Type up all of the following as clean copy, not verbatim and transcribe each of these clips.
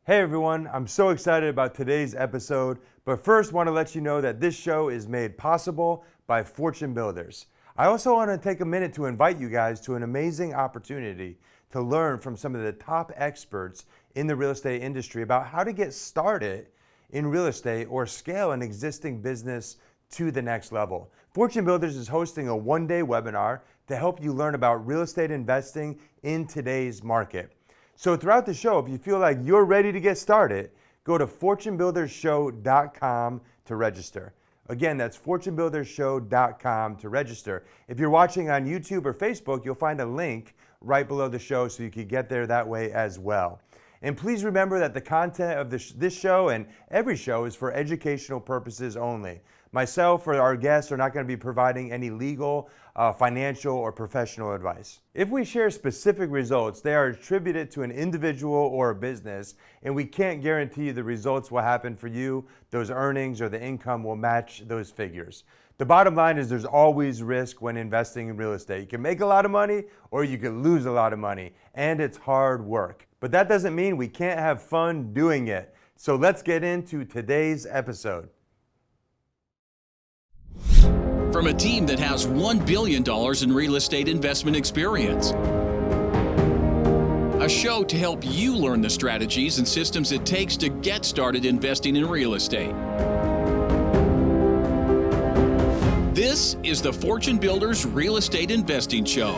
Hey everyone, I'm so excited about today's episode, but first want to let you know that this show is made possible by Fortune Builders. I also want to take a minute to invite you guys to an amazing opportunity to learn from some of the top experts in the real estate industry about how to get started in real estate or scale an existing business to the next level. Fortune Builders is hosting a one-day webinar to help you learn about real estate investing in today's market. So throughout the show, if you feel like you're ready to get started, go to fortunebuildershow.com to register. Again, that's fortunebuildershow.com to register. If you're watching on YouTube or Facebook, you'll find a link right below the show so you can get there that way as well. And please remember that the content of this show and every show is for educational purposes only. Myself or our guests are not going to be providing any legal, financial, or professional advice. If we share specific results, they are attributed to an individual or a business, and we can't guarantee the results will happen for you, those earnings or the income will match those figures. The bottom line is there's always risk when investing in real estate. You can make a lot of money or you can lose a lot of money, and it's hard work. But that doesn't mean we can't have fun doing it. So let's get into today's episode. From a team that has $1 billion in real estate investment experience. A show to help you learn the strategies and systems it takes to get started investing in real estate. This is the Fortune Builders Real Estate Investing Show.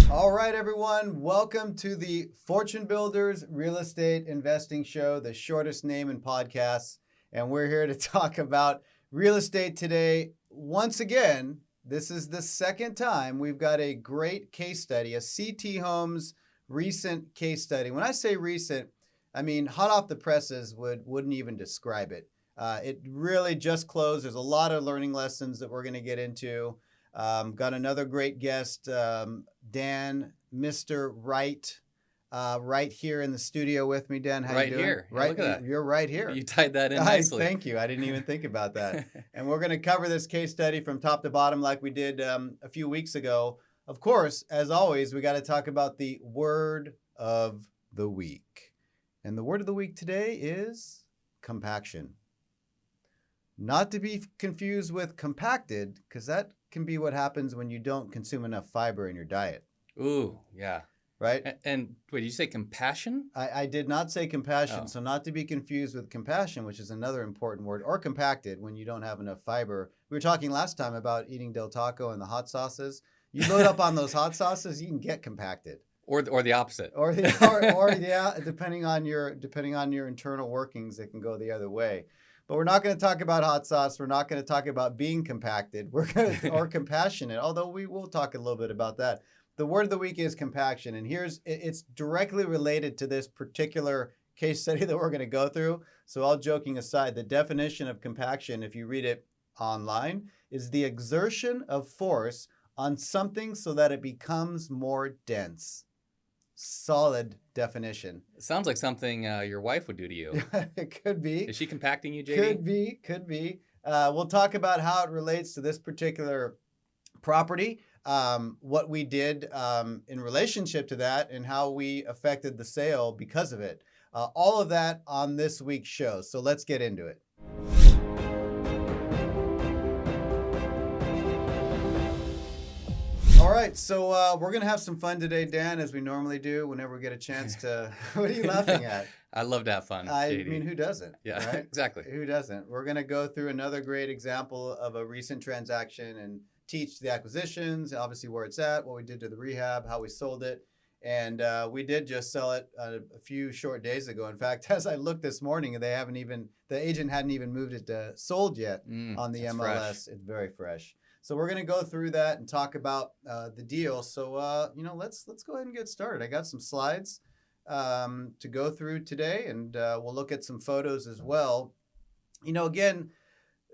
All right, everyone. Welcome to the Fortune Builders Real Estate Investing Show, the shortest name in podcasts. And we're here to talk about real estate today. Once again, this is the second time we've got a great case study, a CT Homes recent case study. When I say recent, I mean hot off the presses wouldn't even describe it. It really just closed. There's a lot of learning lessons that we're going to get into. Got another great guest, Dan, Mr. Wright, right here in the studio with me. Dan, how right you doing? Here. Right, look at that. You're right here. You tied that in nicely. Thank you. I didn't even think about that. And we're going to cover this case study from top to bottom like we did a few weeks ago. Of course, as always, we got to talk about the word of the week. And the word of the week today is compaction. Not to be confused with compacted, because that can be what happens when you don't consume enough fiber in your diet. Ooh, yeah. Right? And wait, did you say compassion? I did not say compassion, Oh. so not to be confused with compassion, which is another important word, or compacted when you don't have enough fiber. We were talking last time about eating Del Taco and the hot sauces. You load up on those hot sauces, you can get compacted. Or the opposite. Or yeah, depending on your internal workings, it can go the other way. But we're not going to talk about hot sauce. We're not going to talk about being compacted. Or compassionate, although we will talk a little bit about that. The word of the week is compaction, and it's directly related to this particular case study that we're going to go through. So all joking aside, the definition of compaction, if you read it online, is the exertion of force on something so that it becomes more dense. Solid definition. It sounds like something your wife would do to you. It could be. Is she compacting you, JD? Could be. We'll talk about how it relates to this particular property, what we did in relationship to that, and how we affected the sale because of it. All of that on this week's show. So let's get into it. All right, so we're going to have some fun today, Dan, as we normally do whenever we get a chance to... What are you laughing at? I love to have fun, I JD. mean, who doesn't? Yeah, right? exactly. Who doesn't? We're going to go through another great example of a recent transaction and teach the acquisitions, obviously where it's at, what we did to the rehab, how we sold it. And we did just sell it a few short days ago. In fact, as I looked this morning, the agent hadn't even moved it to sold yet on the MLS. Fresh. It's very fresh. So we're going to go through that and talk about the deal. So, let's go ahead and get started. I got some slides to go through today, and we'll look at some photos as well. Again,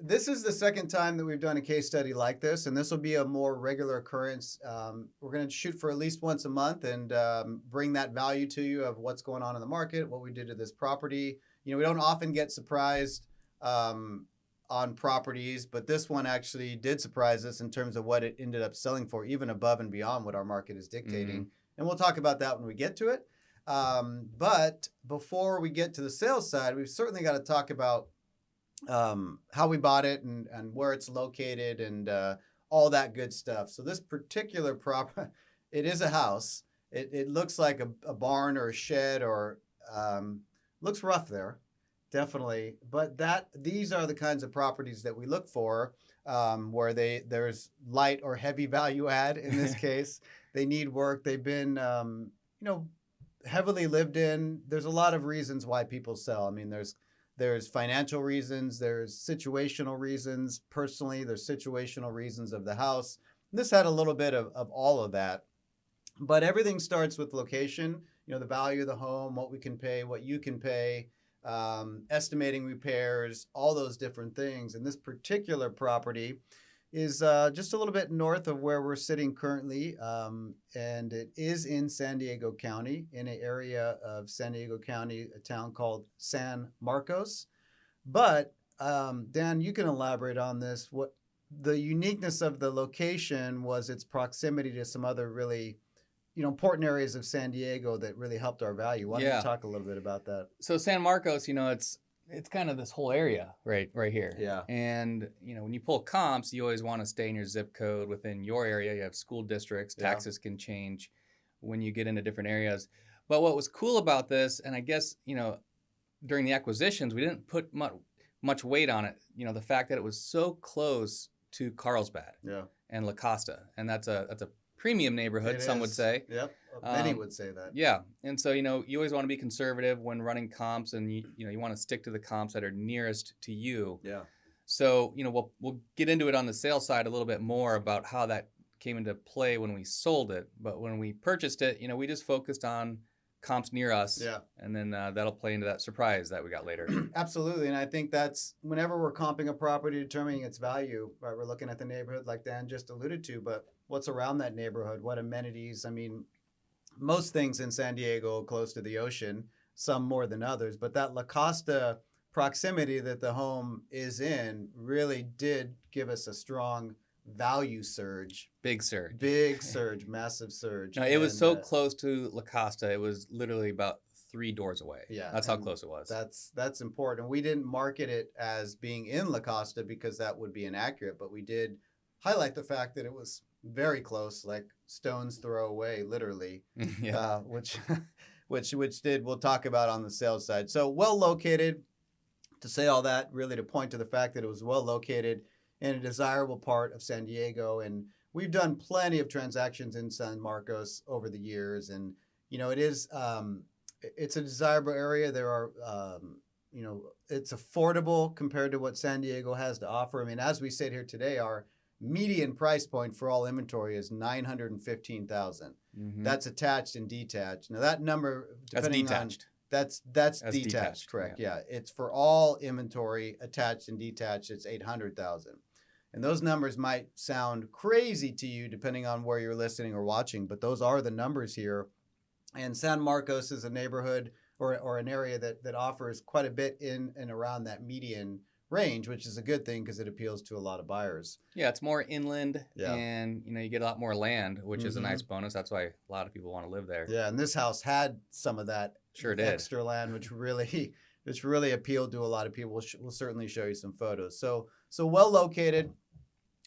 this is the second time that we've done a case study like this, and this will be a more regular occurrence. We're going to shoot for at least once a month and bring that value to you of what's going on in the market, what we did to this property. We don't often get surprised on properties, but this one actually did surprise us in terms of what it ended up selling for, even above and beyond what our market is dictating. Mm-hmm. And we'll talk about that when we get to it. But before we get to the sales side, we've certainly got to talk about how we bought it and where it's located and all that good stuff. So this particular property, it is a house. It looks like a barn or a shed or looks rough there, definitely. But these are the kinds of properties that we look for, where there's light or heavy value add in this case. They need work. They've been heavily lived in. There's a lot of reasons why people sell. I mean, there's financial reasons, there's situational reasons. Personally, there's situational reasons of the house. This had a little bit of all of that. But everything starts with location, the value of the home, what we can pay, what you can pay, estimating repairs, all those different things. And this particular property is just a little bit north of where we're sitting currently. And it is in San Diego County, in an area of San Diego County, a town called San Marcos. But Dan, you can elaborate on this. What the uniqueness of the location was its proximity to some other really important areas of San Diego that really helped our value. Why don't you talk a little bit about that? So San Marcos, it's kind of this whole area right here. Yeah. And, when you pull comps, you always want to stay in your zip code within your area. You have school districts, taxes can change when you get into different areas. But what was cool about this, and I guess, during the acquisitions, we didn't put much weight on it. The fact that it was so close to Carlsbad and La Costa. And that's a premium neighborhood, some would say. Yep. Many would say that. Yeah. And so, you always want to be conservative when running comps, and you want to stick to the comps that are nearest to you. Yeah. So, we'll get into it on the sales side a little bit more about how that came into play when we sold it. But when we purchased it, we just focused on comps near us. Yeah. And then that'll play into that surprise that we got later. Absolutely. And I think that's whenever we're comping a property, determining its value, right? We're looking at the neighborhood like Dan just alluded to, but what's around that neighborhood? What amenities? I mean, most things in San Diego close to the ocean, some more than others, but that La Costa proximity that the home is in really did give us a strong value surge. Big surge, massive surge. No, it was so close to La Costa. It was literally about 3 doors away. Yeah. That's how close it was. That's important. We didn't market it as being in La Costa because that would be inaccurate, but we did highlight the fact that it was very close, like stone's throw away, literally. Yeah. Which we'll talk about on the sales side. So well located. To say all that, really to point to the fact that it was well located in a desirable part of San Diego, and we've done plenty of transactions in San Marcos over the years, and it is it's a desirable area. There are it's affordable compared to what San Diego has to offer. I mean, as we sit here today, our median price point for all inventory is $915,000. Mm-hmm. That's attached and detached. Now that number, depending detached. That's detached, correct? Yeah, it's for all inventory attached and detached. It's $800,000, and those numbers might sound crazy to you depending on where you're listening or watching, but those are the numbers here. And San Marcos is a neighborhood or an area that offers quite a bit in and around that median range, which is a good thing because it appeals to a lot of buyers. Yeah, it's more inland, and you get a lot more land, which is a nice bonus. That's why a lot of people want to live there. Yeah, and this house had some of that extra land, which really appealed to a lot of people. We'll certainly show you some photos. So well located.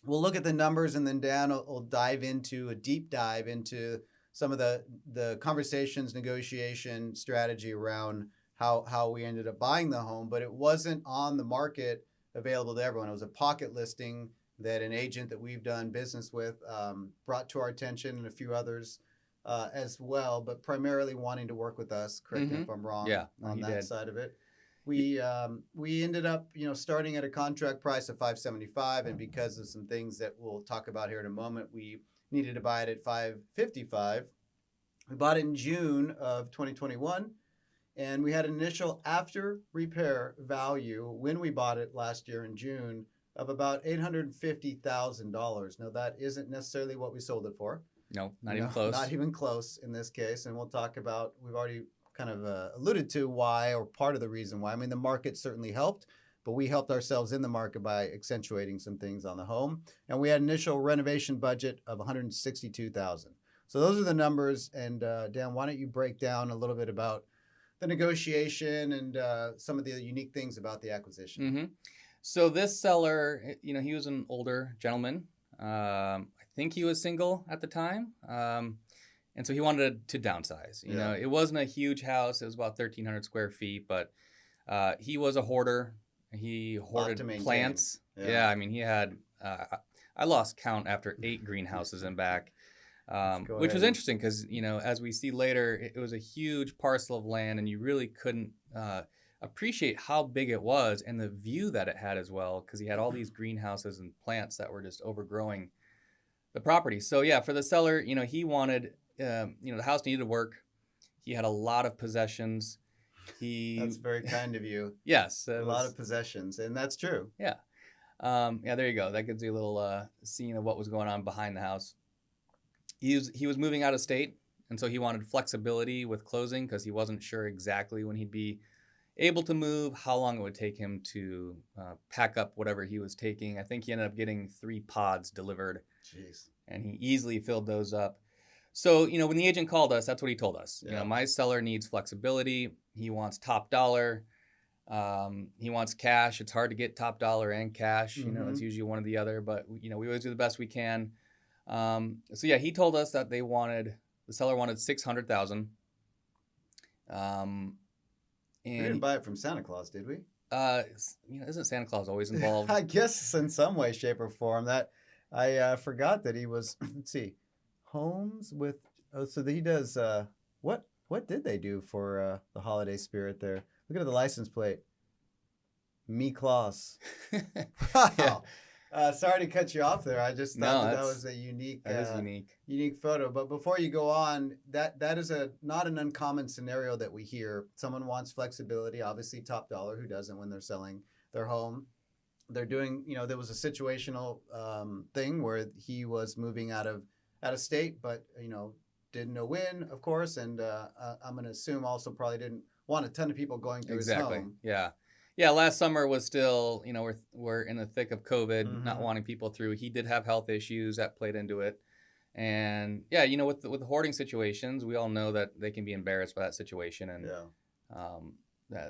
We'll look at the numbers, and then Dan will dive into a deep dive into some of the conversations, negotiation strategy around how we ended up buying the home. But it wasn't on the market available to everyone. It was a pocket listing that an agent that we've done business with brought to our attention, and a few others as well, but primarily wanting to work with us. Correct me if I'm wrong on that side of it. We ended up starting at a contract price of $575, and because of some things that we'll talk about here in a moment, we needed to buy it at $555. We bought it in June of 2021. And we had an initial after repair value when we bought it last year in June of about $850,000. Now, that isn't necessarily what we sold it for. No, not even close. Not even close in this case. And we'll talk about, we've already kind of alluded to why, or part of the reason why. I mean, the market certainly helped, but we helped ourselves in the market by accentuating some things on the home. And we had initial renovation budget of $162,000. So those are the numbers. And Dan, why don't you break down a little bit about the negotiation and some of the unique things about the acquisition? Mm-hmm. So this seller, he was an older gentleman. I think he was single at the time. And so he wanted to downsize. You know, it wasn't a huge house. It was about 1,300 square feet, but he was a hoarder. He hoarded plants. Yeah, I mean, he had, I lost count after 8 greenhouses in back, which was interesting because, as we see later, it was a huge parcel of land and you really couldn't appreciate how big it was and the view that it had as well, because he had all these greenhouses and plants that were just overgrowing the property. So yeah, for the seller, he wanted, the house needed work. He had a lot of possessions. That's very kind of you. Yes. A lot of possessions, and that's true. Yeah. There you go. That gives you a little scene of what was going on behind the house. He was moving out of state, and so he wanted flexibility with closing because he wasn't sure exactly when he'd be able to move, how long it would take him to pack up whatever he was taking. I think he ended up getting 3 pods delivered. Jeez. And he easily filled those up. So, when the agent called us, that's what he told us. Yeah. My seller needs flexibility. He wants top dollar. He wants cash. It's hard to get top dollar and cash. It's usually one or the other, but we always do the best we can. So yeah, he told us that the seller wanted $600,000. We didn't buy it from Santa Claus, did we? Isn't Santa Claus always involved? I guess in some way, shape, or form. That I forgot that he was. Let's see, homes with. Oh, so he does. What did they do for the holiday spirit there? Look at the license plate. Me Claus. Wow. Yeah. Sorry to cut you off there. I just thought that was a unique. That is unique. Unique photo. But before you go on, that is not an uncommon scenario that we hear. Someone wants flexibility, obviously top dollar. Who doesn't when they're selling their home? They're doing, there was a situational thing where he was moving out of state, but didn't know when, of course, and I'm going to assume also probably didn't want a ton of people going through his home. Yeah. Last summer was still, we're in the thick of COVID, not wanting people through. He did have health issues that played into it. And yeah, with the hoarding situations, we all know that they can be embarrassed by that situation. And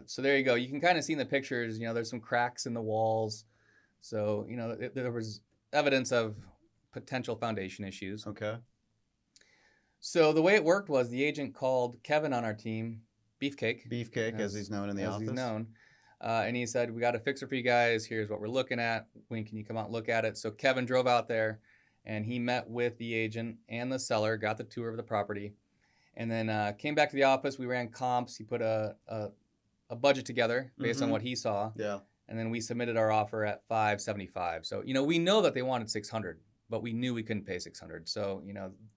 so there you go. You can kind of see in the pictures, there's some cracks in the walls. So, there was evidence of potential foundation issues. Okay. So the way it worked was the agent called Kevin on our team, Beefcake, as he's known in the office. He's known. And he said, we got a fixer for you guys. Here's what we're looking at. When can you come out and look at it? So Kevin drove out there and he met with the agent and the seller, got the tour of the property, and then came back to the office. We ran comps. He put a budget together based on what he saw. Yeah. And then we submitted our offer at $575. So, we know that they wanted $600, but we knew we couldn't pay $600. So,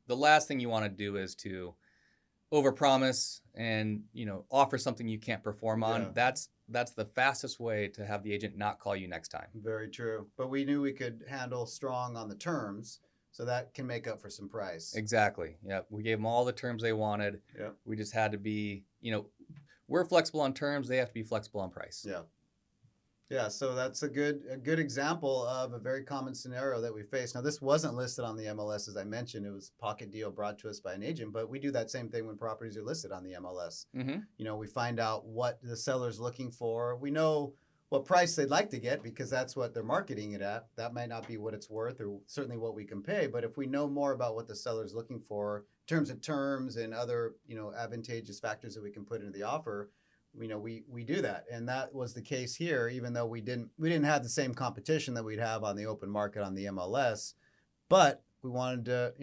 the last thing you want to do is to overpromise and, offer something you can't perform on. Yeah. That's the fastest way to have the agent not call you next time. Very true. But we knew we could handle strong on the terms, so that can make up for some price. Exactly. Yeah. We gave them all the terms they wanted. Yeah. We just had to be, we're flexible on terms. They have to be flexible on price. Yeah. Yeah, so that's a good example of a very common scenario that we face. Now, this wasn't listed on the MLS, as I mentioned. It was a pocket deal brought to us by an agent, but we do that same thing when properties are listed on the MLS. Mm-hmm. We find out what the seller's looking for. We know what price they'd like to get because that's what they're marketing it at. That might not be what it's worth or certainly what we can pay, but if we know more about what the seller's looking for in terms of terms and other, advantageous factors that we can put into the offer, we do that. And that was the case here, even though we didn't have the same competition that we'd have on the open market on the MLS, but we wanted to,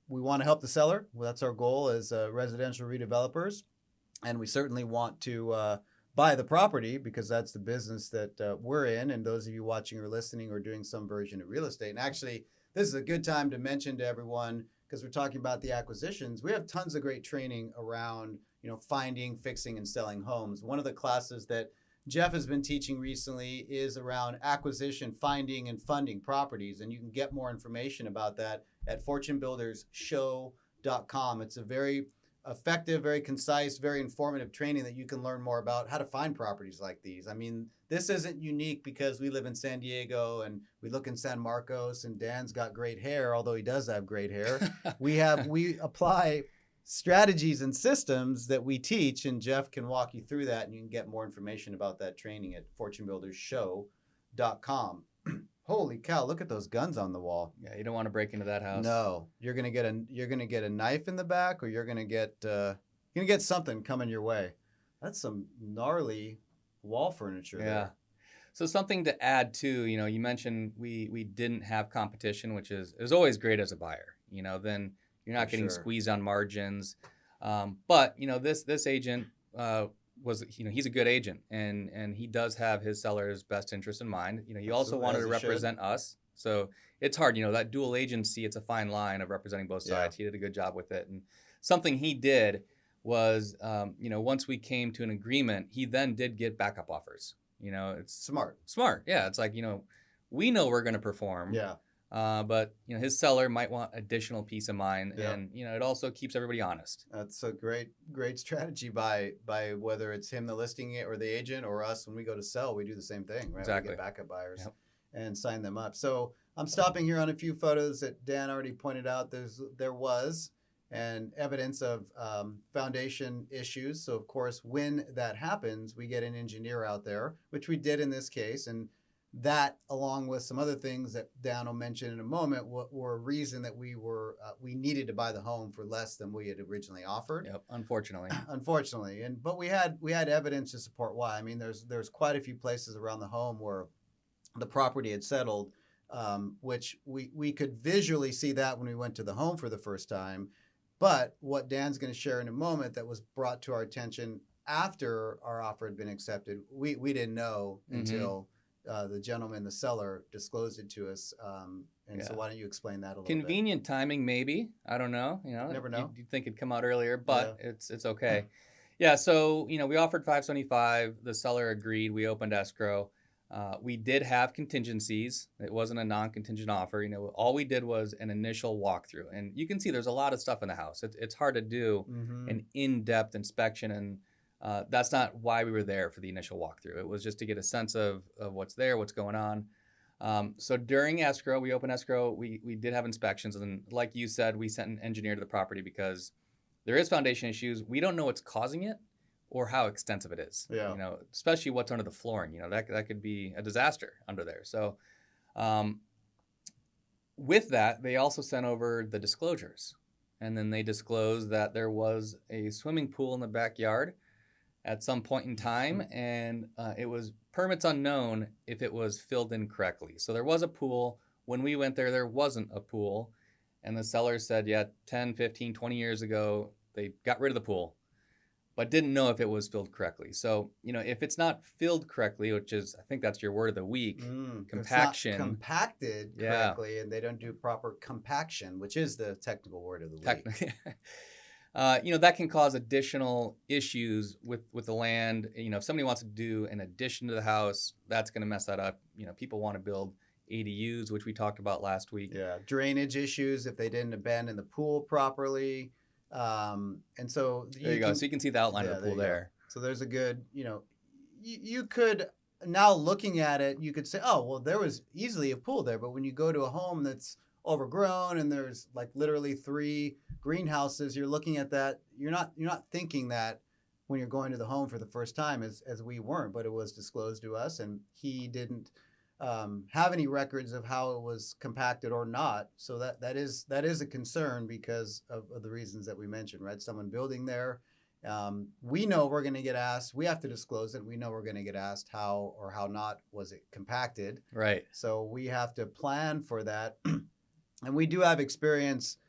we want to help the seller. Well, that's our goal as residential redevelopers. And we certainly want to buy the property because that's the business that we're in. And those of you watching or listening are doing some version of real estate. And actually, this is a good time to mention to everyone, because we're talking about the acquisitions. We have tons of great training around finding, fixing, and selling homes. One of the classes that Jeff has been teaching recently is around acquisition, finding, and funding properties. And you can get more information about that at fortunebuildersshow.com. It's a very effective, very concise, very informative training that you can learn more about how to find properties like these. I mean, this isn't unique because we live in San Diego and we look in San Marcos and Dan's got great hair, although he does have great hair. we apply strategies and systems that we teach, and Jeff can walk you through that, and you can get more information about that training at fortunebuildershow.com. Holy cow, look at those guns on the wall. Yeah, you don't want to break into that house. No, you're gonna get a knife in the back, or you're gonna get something coming your way. That's some gnarly wall furniture. Yeah. There. So something to add too, you mentioned we didn't have competition, which is always great as a buyer. Then you're not getting squeezed on margins. But this agent was, he's a good agent, and he does have his seller's best interest in mind. He also wanted to represent us. So it's hard, that dual agency, it's a fine line of representing both sides. He did a good job with it. And something he did was, once we came to an agreement, he then did get backup offers. It's smart. Yeah. It's like, we know we're going to perform. Yeah. But his seller might want additional peace of mind, and it also keeps everybody honest. That's a great strategy by whether it's him, the listing or the agent, or us when we go to sell. We do the same thing, right? Exactly. We get backup buyers and sign them up. So I'm stopping here on a few photos that Dan already pointed out. There was and evidence of foundation issues. So of course, when that happens, we get an engineer out there, which we did in this case, and that, along with some other things that Dan will mention in a moment, were a reason that we needed to buy the home for less than we had originally offered. Yep, unfortunately. But we had evidence to support why. I mean, there's quite a few places around the home where the property had settled, which we could visually see that when we went to the home for the first time. But what Dan's going to share in a moment that was brought to our attention after our offer had been accepted, we didn't know until the gentleman, the seller, disclosed it to us. So why don't you explain that a little bit? Convenient timing, maybe. I don't know. Never know. You'd think it'd come out earlier, but it's okay. Yeah, so, we offered $575. The seller agreed. We opened escrow. We did have contingencies. It wasn't a non-contingent offer. All we did was an initial walkthrough. And you can see there's a lot of stuff in the house. It's hard to do an in-depth inspection, and that's not why we were there for the initial walkthrough. It was just to get a sense of what's there, what's going on. So during escrow, we opened escrow, we did have inspections. And like you said, we sent an engineer to the property because there is foundation issues. We don't know what's causing it or how extensive it is. Yeah. Especially what's under the flooring. That could be a disaster under there. So with that, they also sent over the disclosures. And then they disclosed that there was a swimming pool in the backyard at some point in time, and it was permits unknown if it was filled in correctly. So there was a pool. When we went there wasn't a pool, and the seller said, 10, 15, 20 years ago, they got rid of the pool, but didn't know if it was filled correctly. So, if it's not filled correctly, which is, I think that's your word of the week, compaction. It's not compacted correctly, and they don't do proper compaction, which is the technical word of the week. That can cause additional issues with the land. If somebody wants to do an addition to the house, that's going to mess that up. People want to build ADUs, which we talked about last week. Yeah, drainage issues if they didn't abandon the pool properly. And so there you go. So you can see the outline of the pool there. So there's a good, you could, now looking at it, you could say, oh, well, there was easily a pool there. But when you go to a home that's overgrown and there's like literally 3 greenhouses, you're looking at that. You're not thinking that when you're going to the home for the first time, as we weren't, but it was disclosed to us, and he didn't have any records of how it was compacted or not. So that is a concern because of the reasons that we mentioned, right? Someone building there. We know we're going to get asked. We have to disclose it. We know we're going to get asked how or how not was it compacted. Right. So we have to plan for that. And we do have experience,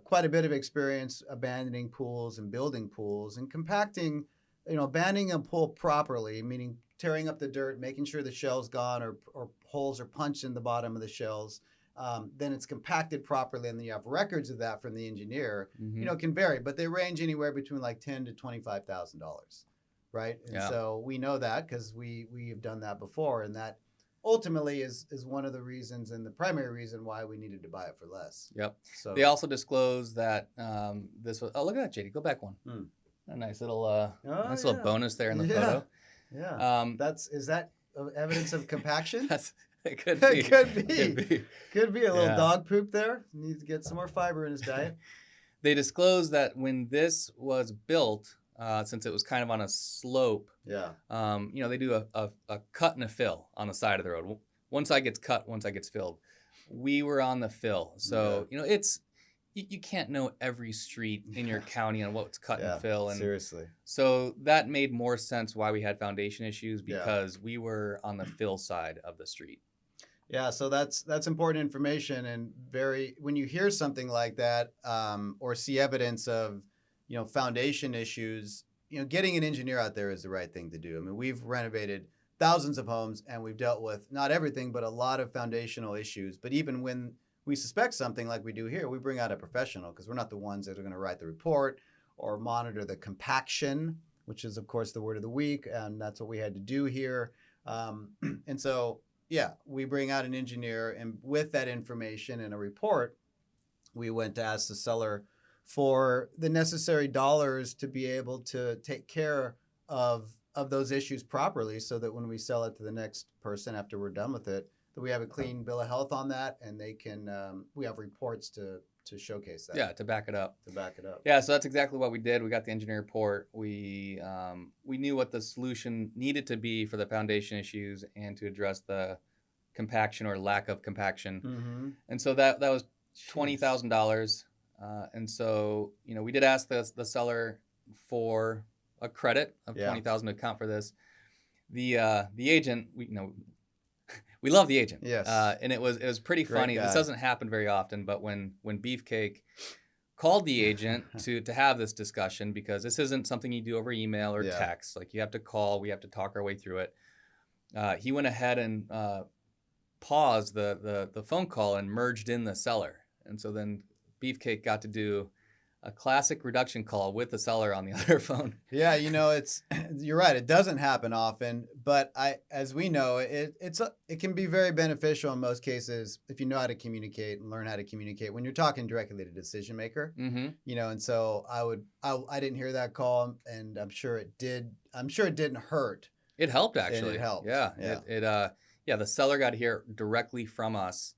quite a bit of experience abandoning pools and building pools and compacting, abandoning a pool properly, meaning tearing up the dirt, making sure the shell's gone or holes are punched in the bottom of the shells. Then it's compacted properly, and then you have records of that from the engineer. It can vary, but they range anywhere between like $10,000 to $25,000, right? And so we know that because we have done that before, and that ultimately is one of the reasons and the primary reason why we needed to buy it for less. Yep. So They also disclosed that this was. Oh, look at that, JD. Go back one. A nice little little bonus there in the photo. Yeah. Is that evidence of compaction? It could be. Could be a little dog poop there. Needs to get some more fiber in his diet. They disclosed that when this was built, since it was kind of on a slope, they do a cut and a fill on the side of the road. One side gets cut, one side gets filled. We were on the fill, so it's you can't know every street in your county on what's cut and fill. And seriously. So that made more sense why we had foundation issues, because we were on the fill side of the street. Yeah, so that's important information, and when you hear something like that or see evidence of foundation issues, getting an engineer out there is the right thing to do. I mean, we've renovated thousands of homes and we've dealt with not everything, but a lot of foundational issues. But even when we suspect something like we do here, we bring out a professional, because we're not the ones that are going to write the report or monitor the compaction, which is, of course, the word of the week. And that's what we had to do here. And so, we bring out an engineer. And with that information and a report, we went to ask the seller for the necessary dollars to be able to take care of those issues properly, so that when we sell it to the next person after we're done with it, that we have a clean bill of health on that, and they can we have reports to showcase that. Yeah, to back it up. Yeah, so that's exactly what we did. We got the engineer report. We knew what the solution needed to be for the foundation issues and to address the compaction or lack of compaction. Mm-hmm. And so that was $20,000. And so we did ask the seller for a credit of $20,000 to account for this. The agent, we love the agent. Yes. And it was pretty funny. Guy. This doesn't happen very often, but when Beefcake called the agent to have this discussion, because this isn't something you do over email or text. Like, you have to call, we have to talk our way through it. He went ahead and paused the phone call and merged in the seller. And so then Beefcake got to do a classic reduction call with the seller on the other phone. Yeah, you're right. It doesn't happen often, but as we know, it can be very beneficial in most cases if you know how to communicate and learn how to communicate when you're talking directly to the decision maker. Mm-hmm. And so I didn't hear that call, and I'm sure it didn't hurt. It helped, actually. It helped. Yeah. The seller got to hear directly from us,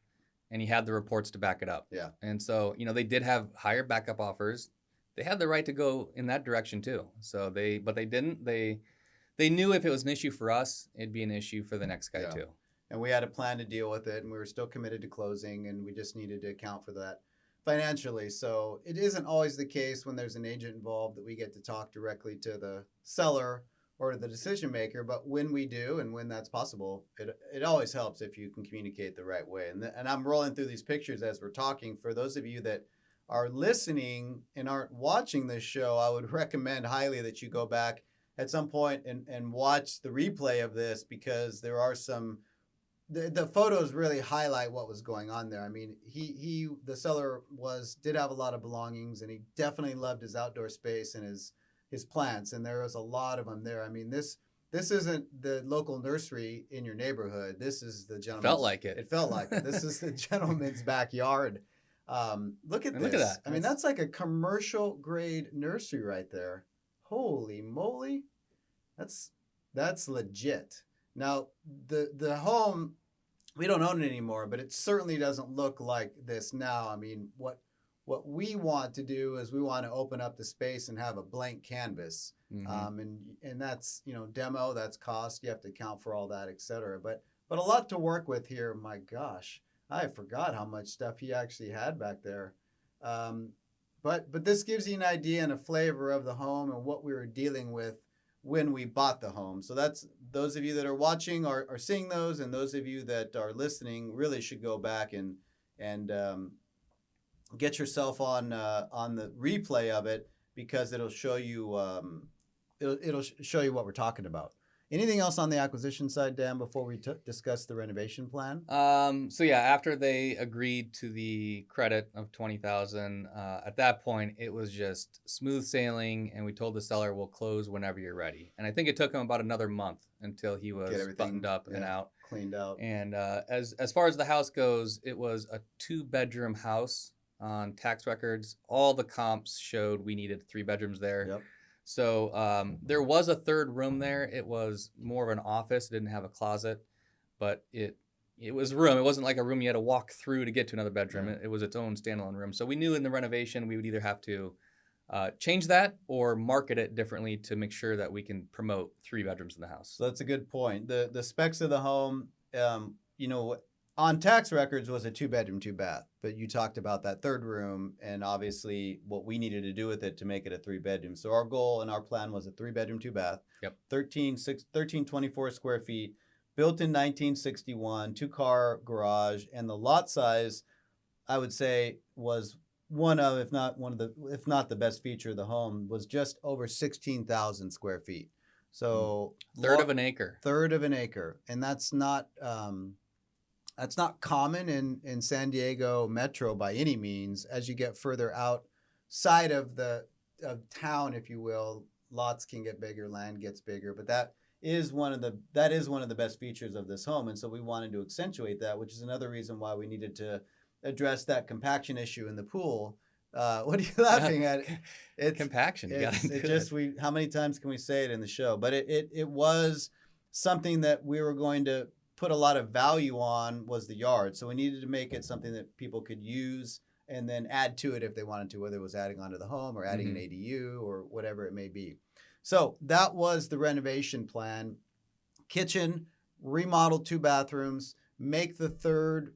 and he had the reports to back it up. Yeah. And so, they did have higher backup offers. They had the right to go in that direction too. So but they didn't. They knew if it was an issue for us, it'd be an issue for the next guy too. And we had a plan to deal with it, and we were still committed to closing, and we just needed to account for that financially. So it isn't always the case when there's an agent involved that we get to talk directly to the seller or to the decision maker, but when we do and when that's possible, it always helps if you can communicate the right way. And I'm rolling through these pictures as we're talking. For those of you that are listening and aren't watching this show, I would recommend highly that you go back at some point and watch the replay of this, because there are the photos really highlight what was going on there. I mean, the seller did have a lot of belongings, and he definitely loved his outdoor space and his plants, and there was a lot of them there. I mean, this isn't the local nursery in your neighborhood. This is the gentleman's. Felt like it. It felt like it. This is the gentleman's backyard. Look at this. Look at that. I mean, that's like a commercial grade nursery right there. Holy moly. That's legit. Now, the home, we don't own it anymore, but it certainly doesn't look like this now. I mean, what we want to do is we want to open up the space and have a blank canvas. Mm-hmm. And that's, demo, that's cost. You have to account for all that, et cetera. But a lot to work with here. My gosh, I forgot how much stuff he actually had back there. But this gives you an idea and a flavor of the home and what we were dealing with when we bought the home. So that's, those of you that are watching are seeing those, and those of you that are listening really should go back and get yourself on the replay of it, because it'll show you it'll show you what we're talking about. Anything else on the acquisition side, Dan, before we discuss the renovation plan? So yeah, after they agreed to the credit of 20,000, at that point it was just smooth sailing, and we told the seller we'll close whenever you're ready. And I think it took him about another month until he was Get everything, buttoned up and out. cleaned out. And as far as the house goes, it was a 2-bedroom house on tax records. All the comps showed we needed 3 bedrooms there. Yep. So there was a 3rd room there. It was more of an office. It didn't have a closet, but it was a room. It wasn't like a room you had to walk through to get to another bedroom. Yeah. It was its own standalone room. So we knew in the renovation we would either have to change that or market it differently to make sure that we can promote 3 bedrooms in the house. So that's a good point. The specs of the home, on tax records was a 2-bedroom, 2-bath, but you talked about that 3rd room and obviously what we needed to do with it to make it a 3-bedroom. So our goal and our plan was a 3-bedroom, 2-bath. Yep. 1324 square feet, built in 1961, 2-car garage, and the lot size, I would say, was one of, if not the best feature of the home, was just over 16,000 square feet. So Third of an acre. Third of an acre, and that's not common in San Diego Metro by any means. As you get further outside of town, if you will, lots can get bigger, land gets bigger, but that is one of the best features of this home, and so we wanted to accentuate that, which is another reason why we needed to address that compaction issue in the pool. What are you laughing at? It's Compaction. how many times can we say it in the show? But it was something that we were going to put a lot of value on, was the yard. So we needed to make it something that people could use and then add to it if they wanted to, whether it was adding onto the home or adding an ADU or whatever it may be. So that was the renovation plan. Kitchen, remodel 2 bathrooms, make the 3rd,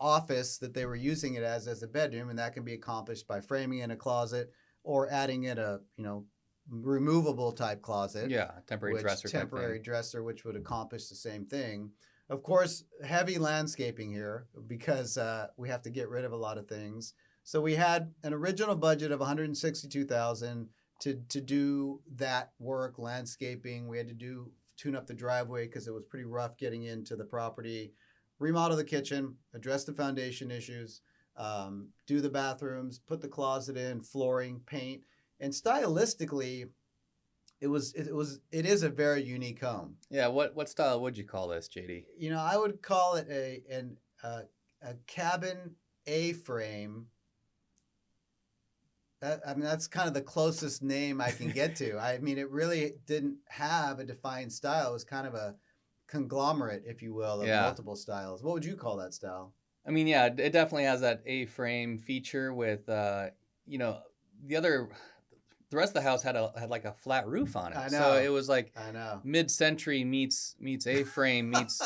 office that they were using it as a bedroom, and that can be accomplished by framing in a closet or adding in a, removable type closet. Yeah, temporary dresser, which would accomplish the same thing. Of course, heavy landscaping here because we have to get rid of a lot of things. So we had an original budget of $162,000 to do that work, landscaping. We had to tune up the driveway because it was pretty rough getting into the property. Remodel the kitchen, address the foundation issues, do the bathrooms, put the closet in, flooring, paint, and stylistically, it is a very unique home. Yeah, what style would you call this, JD? I would call it a cabin A-frame. That's kind of the closest name I can get to. It really didn't have a defined style. It was kind of a conglomerate, if you will, of multiple styles. What would you call that style? It definitely has that A-frame feature with, the rest of the house had like a flat roof on it. I know. So it was like mid-century meets A-frame meets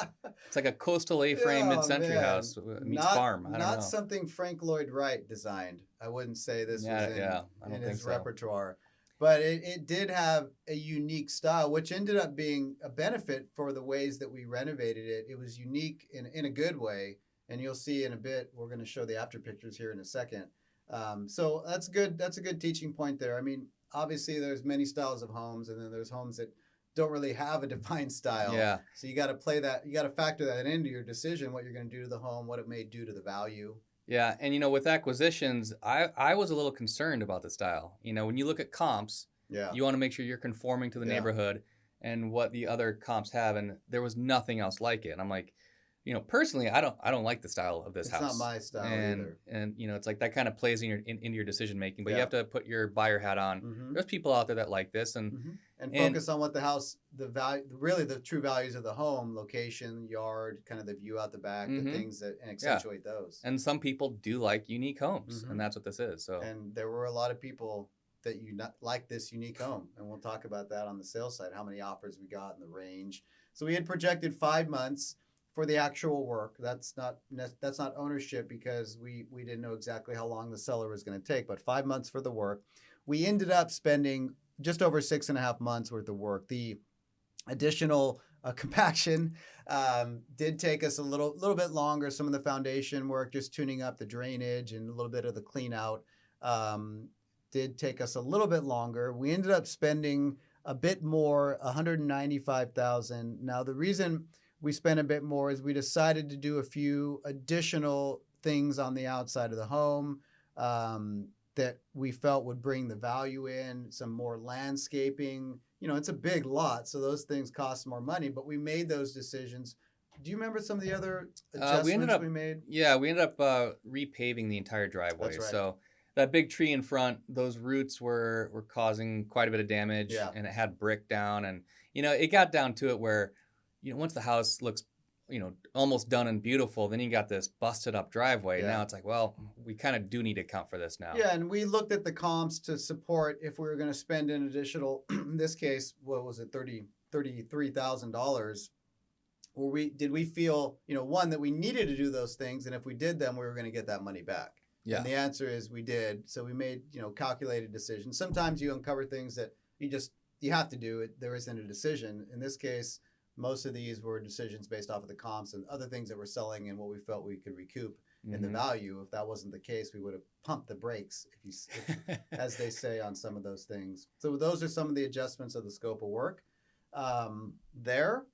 it's like a coastal A-frame mid-century house meets farm. I don't know. Not something Frank Lloyd Wright designed. I wouldn't say this was in his repertoire. But it did have a unique style, which ended up being a benefit for the ways that we renovated it. It was unique in a good way, and you'll see in a bit. We're going to show the after pictures here in a second. So that's good. That's a good teaching point there. Obviously, there's many styles of homes, and then there's homes that don't really have a defined style. Yeah. So you got to play that. You got to factor that into your decision, what you're going to do to the home, what it may do to the value. Yeah, and with acquisitions, I was a little concerned about the style. When you look at comps, you want to make sure you're conforming to the neighborhood and what the other comps have, and there was nothing else like it. And I'm like, personally, I don't like the style of this house. It's not my style either. And it's like that kind of plays into your decision making, but you have to put your buyer hat on. Mm-hmm. There's people out there that like this and focus on what the house, the value, really the true values of the home, location, yard, kind of the view out the back, the things that and accentuate those. And some people do like unique homes, and that's what this is. So and there were a lot of people that like this unique home, and we'll talk about that on the sales side, how many offers we got and the range. So we had projected 5 months for the actual work. That's not ownership because we didn't know exactly how long the seller was going to take, but 5 months for the work. We ended up spending just over 6.5 months worth of work. The additional compaction did take us a little bit longer. Some of the foundation work, just tuning up the drainage and a little bit of the clean out, did take us a little bit longer. We ended up spending a bit more, $195,000. Now, the reason we spent a bit more is we decided to do a few additional things on the outside of the home that we felt would bring the value in, some more landscaping. You know, it's a big lot, so those things cost more money, but we made those decisions. Do you remember some of the other adjustments we made? Yeah, we ended up repaving the entire driveway. That's right. So that big tree in front, those roots were causing quite a bit of damage, Yeah. and it had brick down. And, you know, it got down to it where, you know, once the house looks, you know, almost done and beautiful, then you got this busted up driveway. Yeah. Now it's like, well, we kind of do need to account for this now. Yeah, and we looked at the comps to support if we were going to spend an additional, in this case, what was it, $33,000. Or did we feel, you know, one, that we needed to do those things, and if we did them, we were going to get that money back? Yeah. And the answer is we did. So we made, you know, calculated decisions. Sometimes you uncover things that you have to do it. There isn't a decision. In this case, most of these were decisions based off of the comps and other things that we're selling and what we felt we could recoup in the value. If that wasn't the case, we would have pumped the brakes, as they say on some of those things. So those are some of the adjustments of the scope of work there.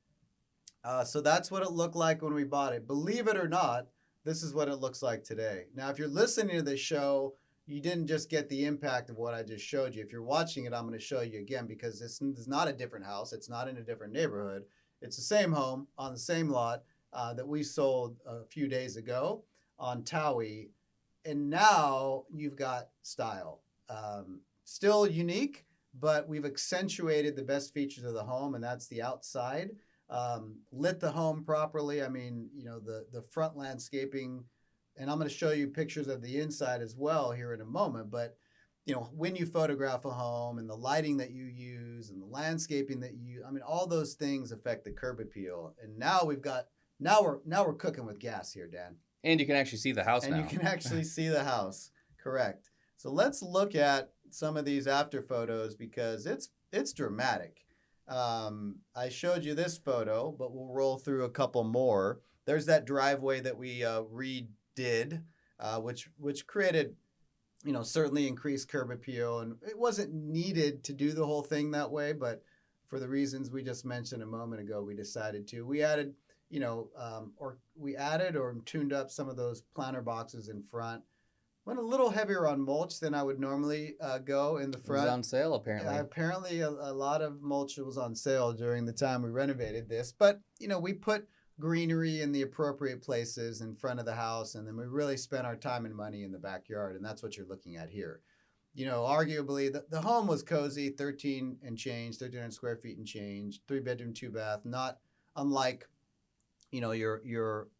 So that's what it looked like when we bought it. Believe it or not, this is what it looks like today. Now, if you're listening to this show, you didn't just get the impact of what I just showed you. If you're watching it, I'm going to show you again, because this is not a different house. It's not in a different neighborhood. It's the same home on the same lot that we sold a few days ago on Towie. And now you've got style. Still unique, but we've accentuated the best features of the home, and that's the outside. Lit the home properly. I mean, you know, the front landscaping, and I'm going to show you pictures of the inside as well here in a moment. But, you know, when you photograph a home and the lighting that you use and the landscaping that I mean, all those things affect the curb appeal. And now we're cooking with gas here, Dan. And you can actually see the house now. And you can actually see the house. Correct. So let's look at some of these after photos, because it's dramatic. I showed you this photo, but we'll roll through a couple more. There's that driveway that we redid, which created, you know, certainly increased curb appeal, and it wasn't needed to do the whole thing that way, but for the reasons we just mentioned a moment ago, we decided to. We added, you know, or tuned up some of those planter boxes in front. Went a little heavier on mulch than I would normally go in the front. It was on sale, apparently. Apparently, a lot of mulch was on sale during the time we renovated this. But, you know, we put greenery in the appropriate places in front of the house, and then we really spent our time and money in the backyard, and that's what you're looking at here. You know, arguably, the home was cozy, 1,300 square feet and change, 3-bedroom, 2-bath, not unlike, you know, your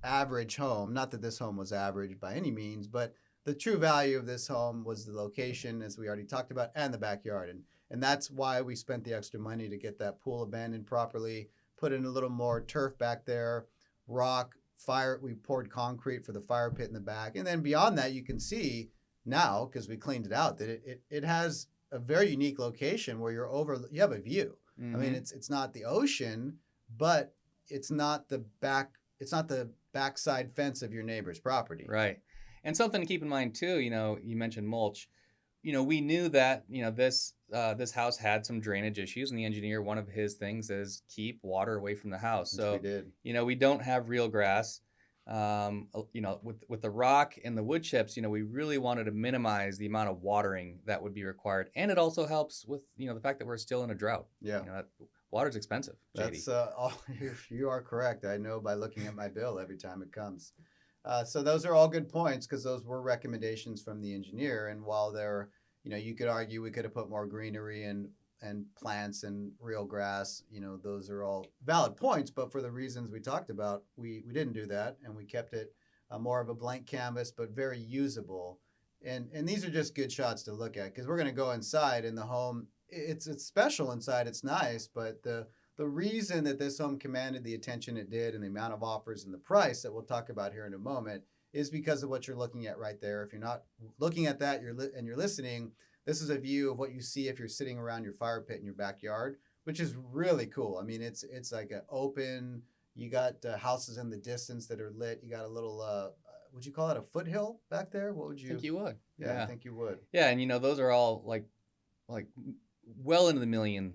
average home. Not that this home was average by any means, but the true value of this home was the location, as we already talked about, and the backyard. And that's why we spent the extra money to get that pool abandoned properly, put in a little more turf back there, rock, fire. We poured concrete for the fire pit in the back. And then beyond that, you can see now, because we cleaned it out, that it has a very unique location where you have a view. Mm-hmm. I mean, it's not the ocean, but it's not the backside fence of your neighbor's property. Right. And something to keep in mind too, you know, you mentioned mulch. You know, we knew that, you know, this house had some drainage issues, and the engineer, one of his things is keep water away from the house. Which so we did. You know, we don't have real grass. You know, with the rock and the wood chips, you know, we really wanted to minimize the amount of watering that would be required. And it also helps with, you know, the fact that we're still in a drought. Yeah. You know, water's expensive, JD. That's you are correct. I know by looking at my bill every time it comes. So those are all good points, because those were recommendations from the engineer. And while they're, you know, you could argue we could have put more greenery and plants and real grass, you know, those are all valid points. But for the reasons we talked about, we didn't do that, and we kept it more of a blank canvas, but very usable. And these are just good shots to look at, because we're going to go inside in the home. It's special inside. It's nice, but the reason that this home commanded the attention it did, and the amount of offers and the price that we'll talk about here in a moment, is because of what you're looking at right there. If you're not looking at that, you're listening, this is a view of what you see if you're sitting around your fire pit in your backyard, which is really cool. I mean, it's like an open. You got houses in the distance that are lit. You got a little. Would you call it a foothill back there? What would you? I think you would. Yeah, I think you would. Yeah, and you know, those are all like well into the million,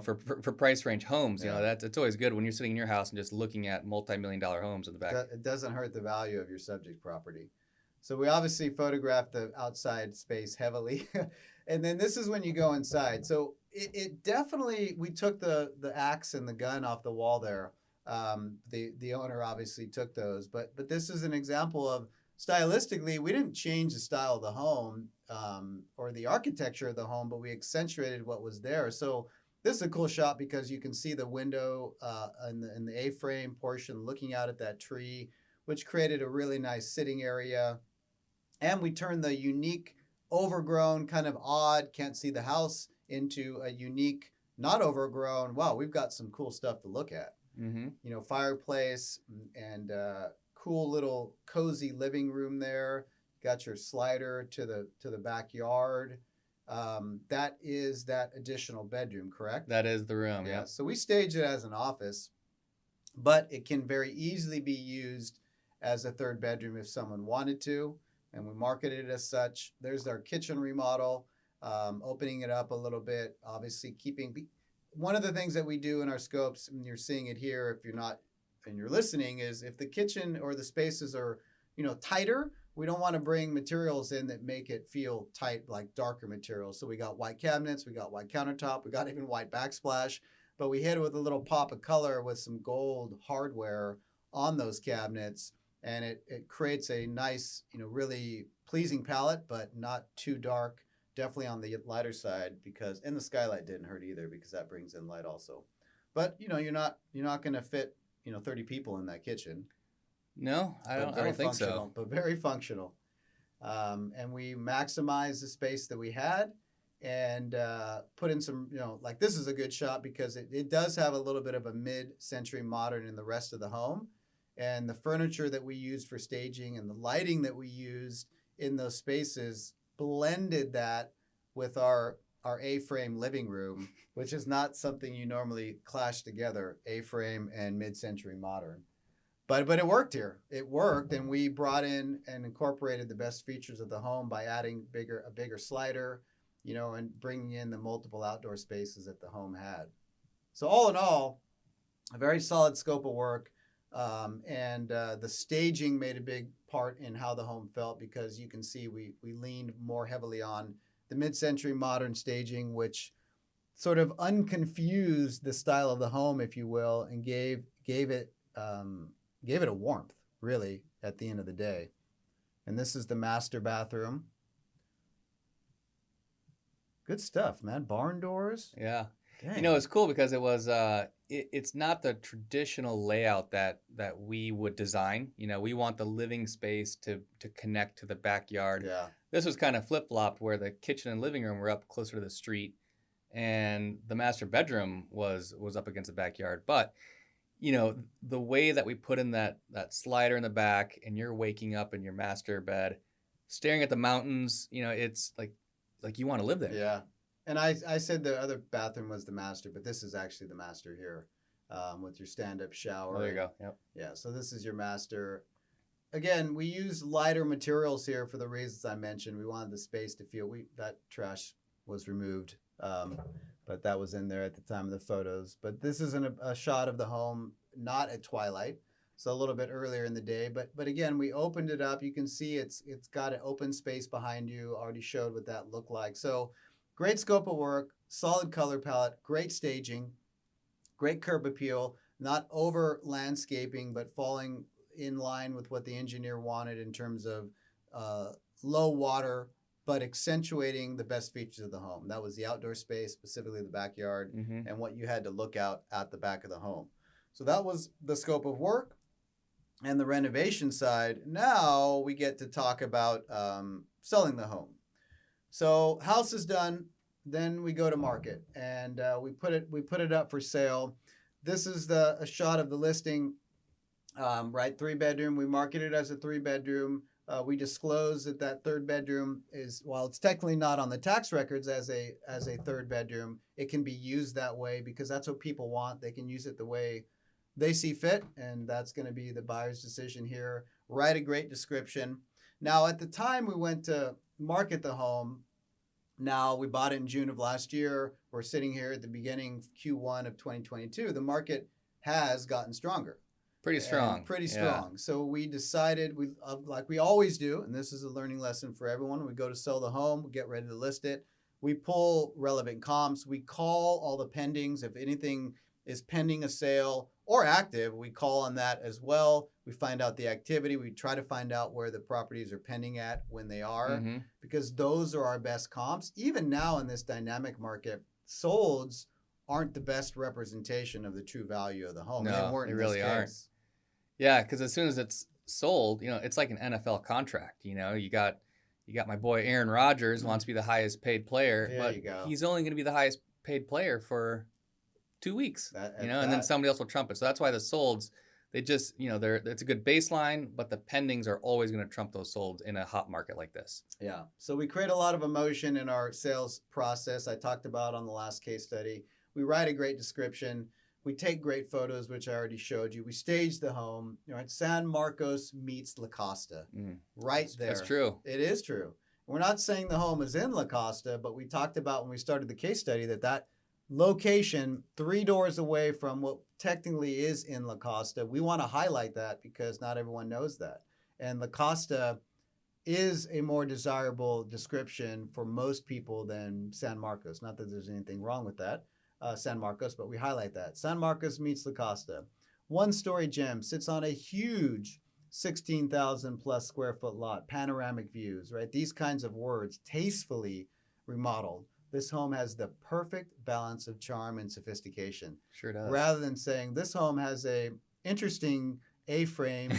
for price range homes. Yeah. That's always good when you're sitting in your house and just looking at multi-million-dollar homes in the back. It doesn't hurt the value of your subject property. So we obviously photographed the outside space heavily. And then this is when you go inside. So it definitely, we took the axe and the gun off the wall there. The owner obviously took those, but this is an example of stylistically, we didn't change the style of the home or the architecture of the home, but we accentuated what was there. So this is a cool shot because you can see the window in the A-frame portion looking out at that tree, which created a really nice sitting area. And we turned the unique, overgrown, kind of odd, can't see the house into a unique, not overgrown, wow, we've got some cool stuff to look at. Mm-hmm. Fireplace and cool little cozy living room there. Got your slider to the backyard. That is that additional bedroom, correct? That is the room, yeah. So we staged it as an office, but it can very easily be used as a third bedroom if someone wanted to, and we marketed it as such. There's our kitchen remodel, opening it up a little bit, obviously keeping... One of the things that we do in our scopes, and you're seeing it here if you're not and you're listening, is if the kitchen or the spaces are, tighter, we don't want to bring materials in that make it feel tight, like darker materials. So we got white cabinets, we got white countertop, we got even white backsplash, but we hit it with a little pop of color with some gold hardware on those cabinets, and it creates a nice, really pleasing palette, but not too dark. Definitely on the lighter side and the skylight didn't hurt either because that brings in light also. But you're not going to fit 30 people in that kitchen. No, I don't think so. But very functional. And we maximized the space that we had and put in some, like this is a good shot because it does have a little bit of a mid-century modern in the rest of the home. And the furniture that we used for staging and the lighting that we used in those spaces blended that with our A-frame living room, which is not something you normally clash together, A-frame and mid-century modern. But it worked here. It worked, and we brought in and incorporated the best features of the home by adding a bigger slider, and bringing in the multiple outdoor spaces that the home had. So all in all, a very solid scope of work. And the staging made a big part in how the home felt because you can see we leaned more heavily on the mid-century modern staging, which sort of unconfused the style of the home, if you will, and gave it a warmth, really, at the end of the day. And this is the master bathroom. Good stuff, man. Barn doors. Yeah. Dang. It's cool because it was it's not the traditional layout that we would design. We want the living space to connect to the backyard. Yeah. This was kind of flip-flopped where the kitchen and living room were up closer to the street and the master bedroom was up against the backyard. But the way that we put in that slider in the back and you're waking up in your master bed, staring at the mountains, it's like you want to live there. Yeah. And I said the other bathroom was the master, but this is actually the master here with your stand-up shower. Oh, there you go. Yep. Yeah, so this is your master. Again, we use lighter materials here for the reasons I mentioned. We wanted the space to feel, that trash was removed, but that was in there at the time of the photos. But this is a shot of the home, not at twilight, so a little bit earlier in the day. But again, we opened it up. You can see it's got an open space behind you. Already showed what that looked like. So great scope of work, solid color palette, great staging, great curb appeal, not over landscaping, but falling in line with what the engineer wanted in terms of low water, but accentuating the best features of the home. That was the outdoor space, specifically the backyard, and what you had to look out at the back of the home. So that was the scope of work and the renovation side. Now we get to talk about selling the home. So house is done, then we go to market, and we put it up for sale. This is a shot of the listing, right? 3-bedroom. We market it as a 3-bedroom. We disclose that third bedroom is, while it's technically not on the tax records as a third bedroom, it can be used that way because that's what people want. They can use it the way they see fit, and that's going to be the buyer's decision here. Write a great description. Now, at the time we went to market the home, Now, we bought it in June of last year. We're sitting here at the beginning Q1 of 2022. The market has gotten stronger. Pretty strong. Pretty Yeah. strong. So we decided, like we always do, and this is a learning lesson for everyone, we go to sell the home, we get ready to list it. We pull relevant comps. We call all the pendings. If anything is pending a sale or active, we call on that as well. We find out the activity. We try to find out where the properties are pending at when they are, because those are our best comps. Even now in this dynamic market, solds aren't the best representation of the true value of the home. No, they weren't they in really this aren't. case. Yeah, because as soon as it's sold, it's like an NFL contract. You got my boy Aaron Rodgers wants to be the highest paid player, There but you go. he's only going to be the highest paid player for 2 weeks. And then somebody else will trump it. So that's why the solds, they just, it's a good baseline, but the pendings are always going to trump those solds in a hot market like this. Yeah. So we create a lot of emotion in our sales process. I talked about on the last case study. We write a great description. We take great photos, which I already showed you. We stage the home. San Marcos meets La Costa. Right there. That's true. It is true. We're not saying the home is in La Costa, but we talked about when we started the case study that location 3 doors away from what technically is in La Costa. We want to highlight that because not everyone knows that. And La Costa is a more desirable description for most people than San Marcos. Not that there's anything wrong with that. San Marcos, but we highlight that. San Marcos meets La Costa. 1-story gem, sits on a huge 16,000 plus square foot lot, panoramic views, right? These kinds of words, tastefully remodeled. This home has the perfect balance of charm and sophistication. Sure does. Rather than saying this home has a interesting A-frame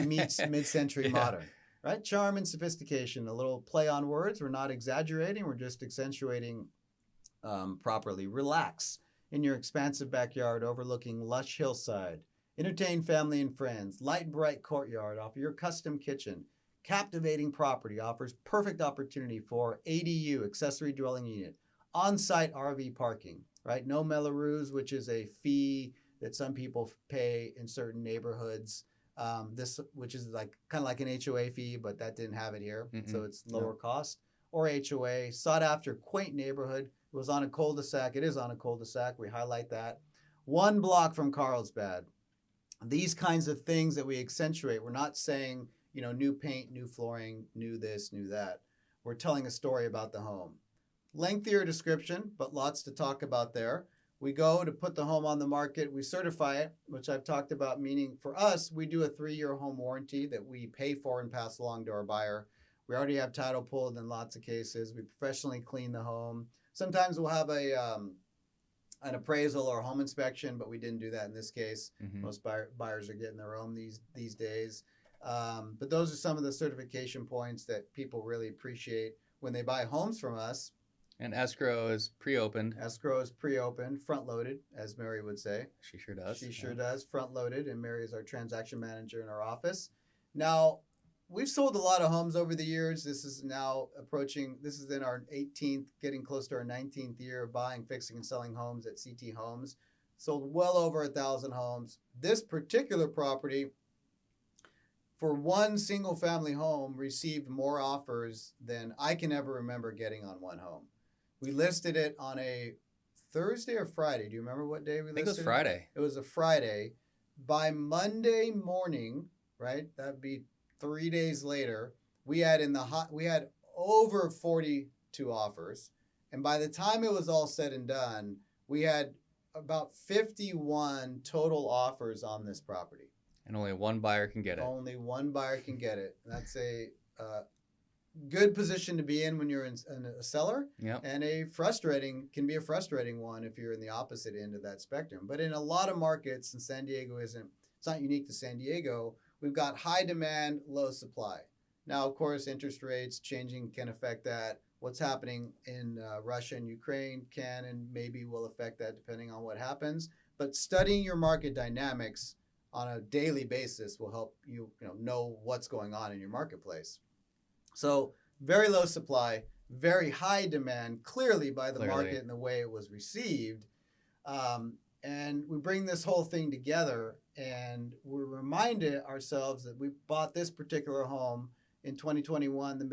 meets mid-century modern, right? Charm and sophistication, a little play on words. We're not exaggerating. We're just accentuating properly. Relax in your expansive backyard overlooking lush hillside. Entertain family and friends. Light, bright courtyard. Offer your custom kitchen. Captivating property. Offers perfect opportunity for ADU, accessory dwelling unit. On-site RV parking, right? No Melrose, which is a fee that some people pay in certain neighborhoods. Which is kind of like an HOA fee, but that didn't have it here. So it's lower cost. Or HOA. Sought after, quaint neighborhood. It was on a cul-de-sac. It is on a cul-de-sac. We highlight that. 1 block from Carlsbad. These kinds of things that we accentuate. We're not saying, new paint, new flooring, new this, new that. We're telling a story about the home. Lengthier description, but lots to talk about there. We go to put the home on the market. We certify it, which I've talked about, meaning for us, we do a 3-year home warranty that we pay for and pass along to our buyer. We already have title pulled in lots of cases. We professionally clean the home. Sometimes we'll have an appraisal or a home inspection, but we didn't do that in this case. Most buyers are getting their own these days. But those are some of the certification points that people really appreciate when they buy homes from us. And escrow is pre-opened. Escrow is pre-opened, front-loaded, as Mary would say. She sure does. She sure does, front-loaded, and Mary is our transaction manager in our office. Now, we've sold a lot of homes over the years. This is in our 18th, getting close to our 19th year of buying, fixing, and selling homes at CT Homes. Sold well over 1,000 homes. This particular property, for one single family home, received more offers than I can ever remember getting on one home. We listed it on a Thursday or Friday. Do you remember what day we listed it? I think it was Friday. It was a Friday. By Monday morning, right? That'd be 3 days later, we had over 42 offers. And by the time it was all said and done, we had about 51 total offers on this property. And only one buyer can get it. Only one buyer can get it. That's a good position to be in when you're a seller. Yep. And can be a frustrating one if you're in the opposite end of that spectrum. But in a lot of markets, and San Diego it's not unique to San Diego, we've got high demand, low supply. Now, of course, interest rates changing can affect that. What's happening in Russia and Ukraine can and maybe will affect that depending on what happens. But studying your market dynamics on a daily basis will help you, know what's going on in your marketplace. So very low supply, very high demand, clearly by the market and the way it was received. And we bring this whole thing together and we reminded ourselves that we bought this particular home in 2021, the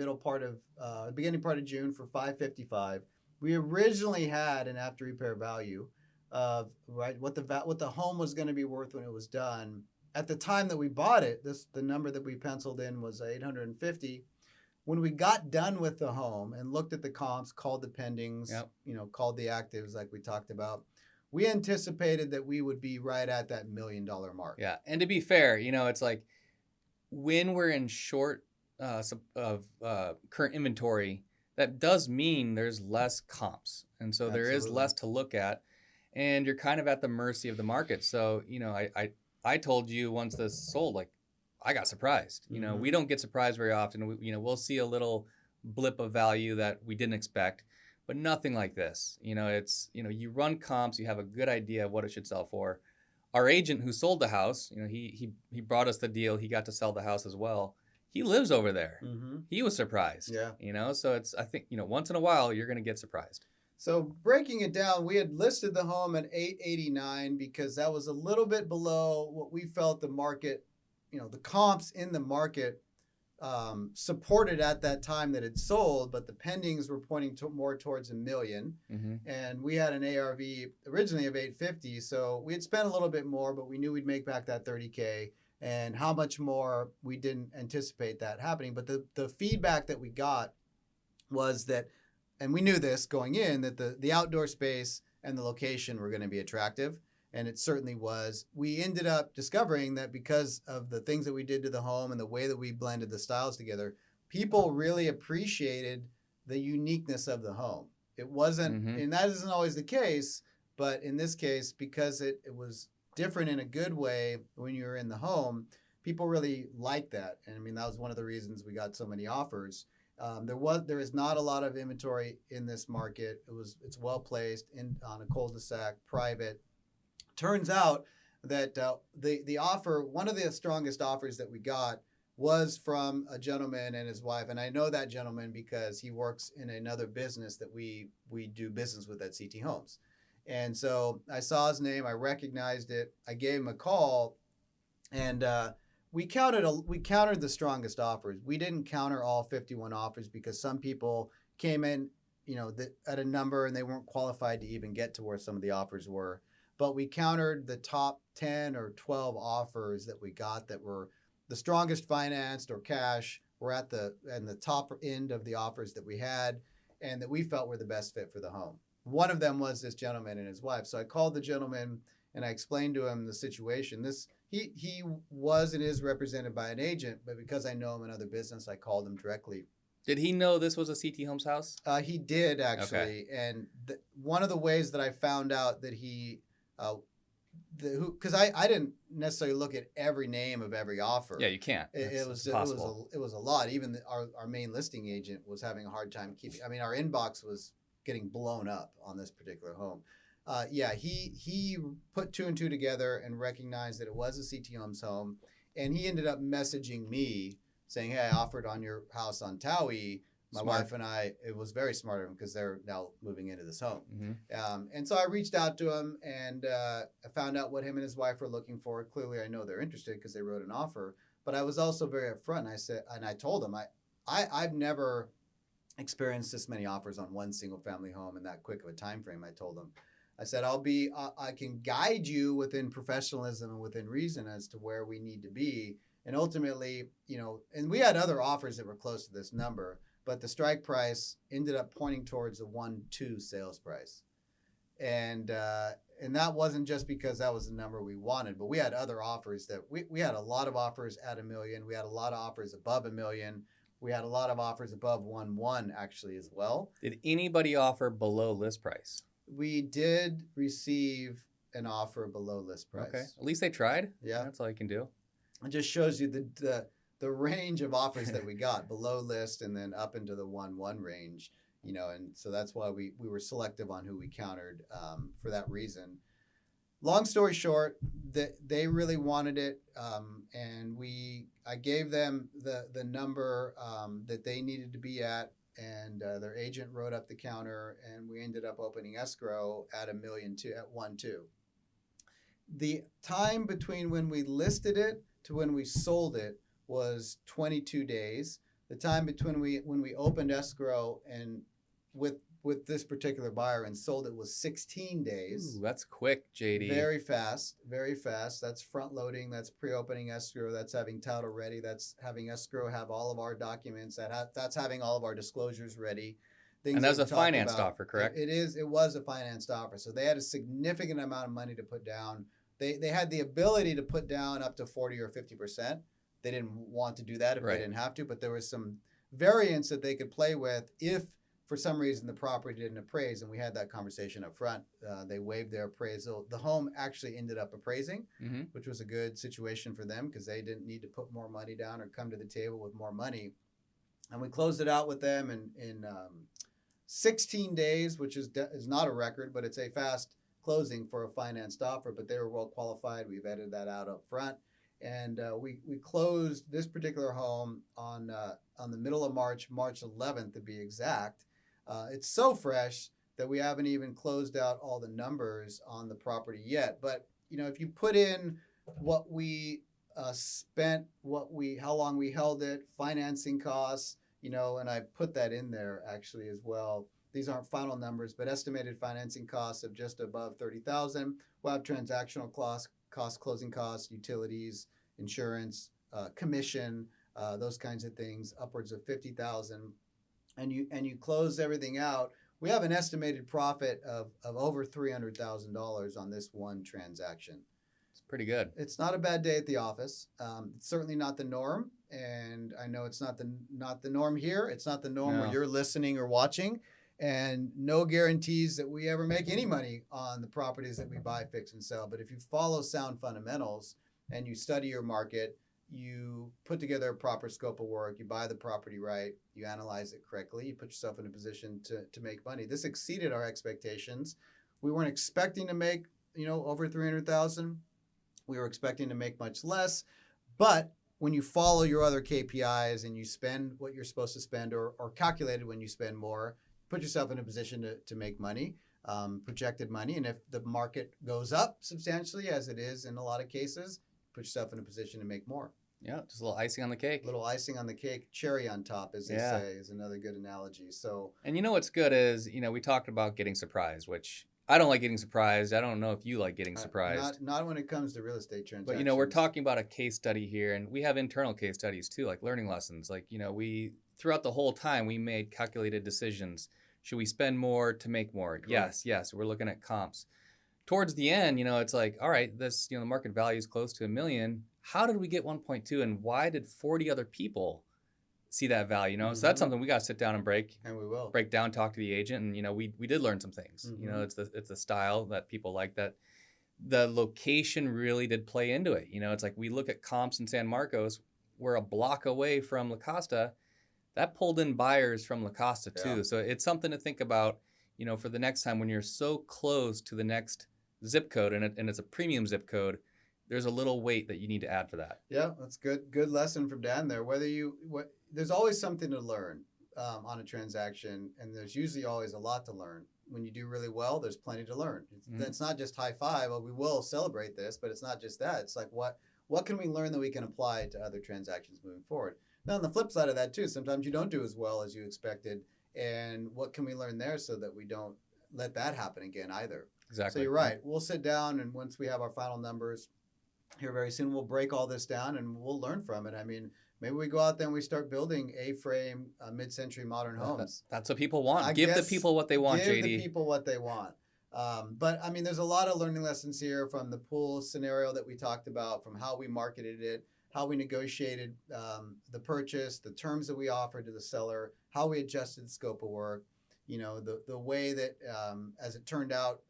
beginning part of June for 555. We originally had an after repair value of what the home was going to be worth when it was done. At the time that we bought it, the number that we penciled in was 850. When we got done with the home and looked at the comps, called the pendings, called the actives like we talked about, we anticipated that we would be right at that $1 million mark. Yeah, and to be fair, it's like when we're in short of current inventory, that does mean there's less comps, and so there is less to look at, and you're kind of at the mercy of the market. So I told you once this sold, like, I got surprised. We don't get surprised very often. We'll see a little blip of value that we didn't expect, but nothing like this. It's you run comps, you have a good idea of what it should sell for. Our agent who sold the house, he brought us the deal. He got to sell the house as well. He lives over there. Mm-hmm. He was surprised. Yeah. So I think once in a while you're going to get surprised. So breaking it down, we had listed the home at 889 because that was a little bit below what we felt the market, the comps in the market supported at that time that it sold, but the pendings were pointing more towards $1 million. Mm-hmm. And we had an ARV originally of 850. So we had spent a little bit more, but we knew we'd make back that $30K. And how much more, we didn't anticipate that happening. But the feedback that we got was that, and we knew this going in, that the outdoor space and the location were going to be attractive. And it certainly was. We ended up discovering that because of the things that we did to the home and the way that we blended the styles together, people really appreciated the uniqueness of the home. It wasn't, and that isn't always the case, but in this case, because it was different in a good way when you're in the home, people really liked that. And I mean, that was one of the reasons we got so many offers. There is not a lot of inventory in this market. It's well placed on a cul-de-sac, private. Turns out that the offer, one of the strongest offers that we got, was from a gentleman and his wife. And I know that gentleman because he works in another business that we do business with at CT Homes. And so I saw his name, I recognized it, I gave him a call, and we countered the strongest offers. We didn't counter all 51 offers because some people came in, at a number and they weren't qualified to even get to where some of the offers were. But we countered the top 10 or 12 offers that we got that were the strongest financed or cash. Were at the top end of the offers that we had and that we felt were the best fit for the home. One of them was this gentleman and his wife. So I called the gentleman and I explained to him the situation. He was and is represented by an agent, but because I know him in other business, I called him directly. Did he know this was a CT Homes house? He did, actually. Okay. And one of the ways that I found out that he... because I didn't necessarily look at every name of every offer. Yeah, you can't. It was a lot. Even our main listing agent was having a hard time keeping. I mean, our inbox was getting blown up on this particular home. He put two and two together and recognized that it was a CT Homes home, and he ended up messaging me saying, "Hey, I offered on your house on Towie." My wife and I, it was very smart of him because they're now moving into this home. Mm-hmm. And so I reached out to him and I found out what him and his wife were looking for. Clearly, I know they're interested because they wrote an offer. But I was also very upfront. I told him, I've never experienced this many offers on one single family home in that quick of a time frame. I told him, I said, I can guide you within professionalism and within reason as to where we need to be. And ultimately, and we had other offers that were close to this number. But the strike price ended up pointing towards the 1.2 sales price. And that wasn't just because that was the number we wanted, but we had other offers that we had a lot of offers at $1 million. We had a lot of offers above $1 million. We had a lot of offers above 1.1 actually as well. Did anybody offer below list price? We did receive an offer below list price. Okay. At least they tried. Yeah. That's all you can do. It just shows you the range of offers that we got below list and then up into the 1.1 range, and so that's why we were selective on who we countered for that reason. Long story short, they really wanted it, and I gave them the number that they needed to be at, and their agent wrote up the counter, and we ended up opening escrow at $1.2 million at 1.2. The time between when we listed it to when we sold it was 22 days. the time between when we opened escrow and with this particular buyer and sold it was 16 days. Ooh, that's quick, JD. Very fast, very fast. That's front loading. That's pre-opening escrow. That's having title ready. That's having escrow have all of our documents. That's having all of our disclosures ready. Things And that's that a we talked financed about. offer, correct? It was a financed offer. So they had a significant amount of money to put down. They had the ability to put down up to 40 or 50%. They didn't want to do that if Right. they didn't have to, but there was some variance that they could play with if for some reason the property didn't appraise, and we had that conversation up front. They waived their appraisal. The home actually ended up appraising, Mm-hmm. which was a good situation for them because they didn't need to put more money down or come to the table with more money. And we closed it out with them in 16 days, which is not a record, but it's a fast closing for a financed offer. But they were well qualified. We vetted that out up front. And we closed this particular home on the middle of March 11th to be exact. It's so fresh that we haven't even closed out all the numbers on the property yet. But if you put in what we spent, how long we held it, financing costs, and I put that in there actually as well. These aren't final numbers, but estimated financing costs of just above $30,000. We'll have transactional costs, closing costs, utilities, insurance, commission, those kinds of things, upwards of $50,000. And you close everything out. We have an estimated profit of over $300,000 on this one transaction. It's pretty good. It's not a bad day at the office. It's certainly not the norm, and I know it's not the norm here. It's not the norm where you're listening or watching, and no guarantees that we ever make any money on the properties that we buy, fix, and sell. But if you follow sound fundamentals and you study your market, you put together a proper scope of work, you buy the property right, you analyze it correctly, you put yourself in a position to make money. This exceeded our expectations. We weren't expecting to make over $300,000. We were expecting to make much less, but when you follow your other KPIs and you spend what you're supposed to spend or calculated when you spend more, put yourself in a position to make money, projected money. And if the market goes up substantially, as it is in a lot of cases, put yourself in a position to make more. Yeah, just a little icing on the cake. A little icing on the cake, cherry on top, as they say, is another good analogy. So, and what's good is, we talked about getting surprised, which I don't like getting surprised. I don't know if you like getting surprised. Not when it comes to real estate transactions. But, we're talking about a case study here, and we have internal case studies too, like learning lessons. Like, we, throughout the whole time, we made calculated decisions. Should we spend more to make more? Correct. Yes. We're looking at comps. Towards the end, it's like, all right, this, the market value is close to $1 million. How did we get 1.2, and why did 40 other people see that value? Mm-hmm. So that's something we got to sit down and break. And we will break down, talk to the agent, and we did learn some things. Mm-hmm. It's the style that people like. That the location really did play into it. It's like we look at comps in San Marcos. We're a block away from La Costa. That pulled in buyers from La Costa too. Yeah. So it's something to think about. For the next time when you're so close to the next zip code and it's a premium zip code, there's a little weight that you need to add for that. Yeah, that's good. Good lesson from Dan there. There's always something to learn on a transaction, and there's usually always a lot to learn. When you do really well, there's plenty to learn. It's not just high five. Well, we will celebrate this, but it's not just that. It's like what can we learn that we can apply to other transactions moving forward? Now, on the flip side of that too, sometimes you don't do as well as you expected, and what can we learn there so that we don't let that happen again either? Exactly. So you're right. We'll sit down, and once we have our final numbers here very soon, we'll break all this down and we'll learn from it. I mean, maybe we go out there and we start building A-frame mid-century modern homes. That's what people want. Give the people what they want, JD. Give the people what they want. But I mean, there's a lot of learning lessons here from the pool scenario that we talked about, from how we marketed it, how we negotiated the purchase, the terms that we offered to the seller, how we adjusted the scope of work. The way that, as it turned out,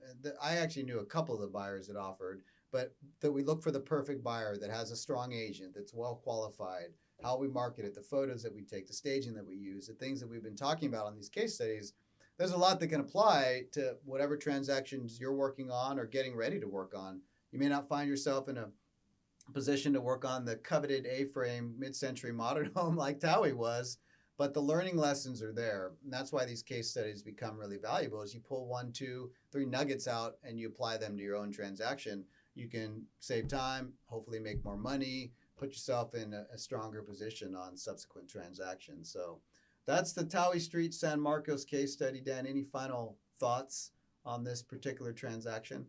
I actually knew a couple of the buyers that offered, but that we look for the perfect buyer that has a strong agent, that's well qualified, how we market it, the photos that we take, the staging that we use, the things that we've been talking about on these case studies. There's a lot that can apply to whatever transactions you're working on or getting ready to work on. You may not find yourself in a position to work on the coveted A-frame mid-century modern home like Towie was, but the learning lessons are there. And that's why these case studies become really valuable. As you pull 1, 2, 3 nuggets out and you apply them to your own transaction, you can save time, hopefully make more money, put yourself in a stronger position on subsequent transactions. So that's the Towie Street San Marcos case study. Dan, any final thoughts on this particular transaction?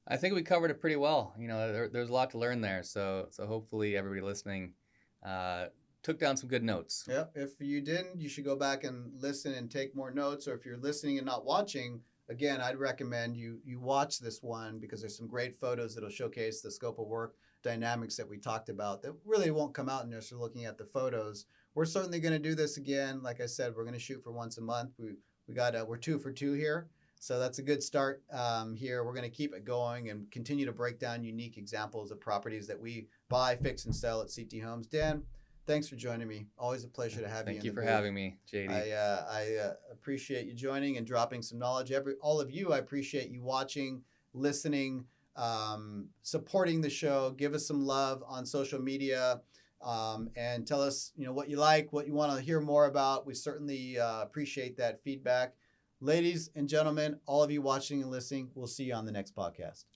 I think we covered it pretty well. There's a lot to learn there. So hopefully everybody listening took down some good notes. Yeah, if you didn't, you should go back and listen and take more notes. Or if you're listening and not watching, again, I'd recommend you watch this one because there's some great photos that'll showcase the scope of work dynamics that we talked about that really won't come out in just looking at the photos. We're certainly going to do this again. Like I said, we're going to shoot for once a month. We're 2 for 2 here. So that's a good start here. We're going to keep it going and continue to break down unique examples of properties that we buy, fix, and sell at CT Homes. Dan, thanks for joining me. Always a pleasure to have you. Thank you for having me, JD. I appreciate you joining and dropping some knowledge. All of you, I appreciate you watching, listening, supporting the show. Give us some love on social media and tell us what you like, what you want to hear more about. We certainly appreciate that feedback. Ladies and gentlemen, all of you watching and listening, we'll see you on the next podcast.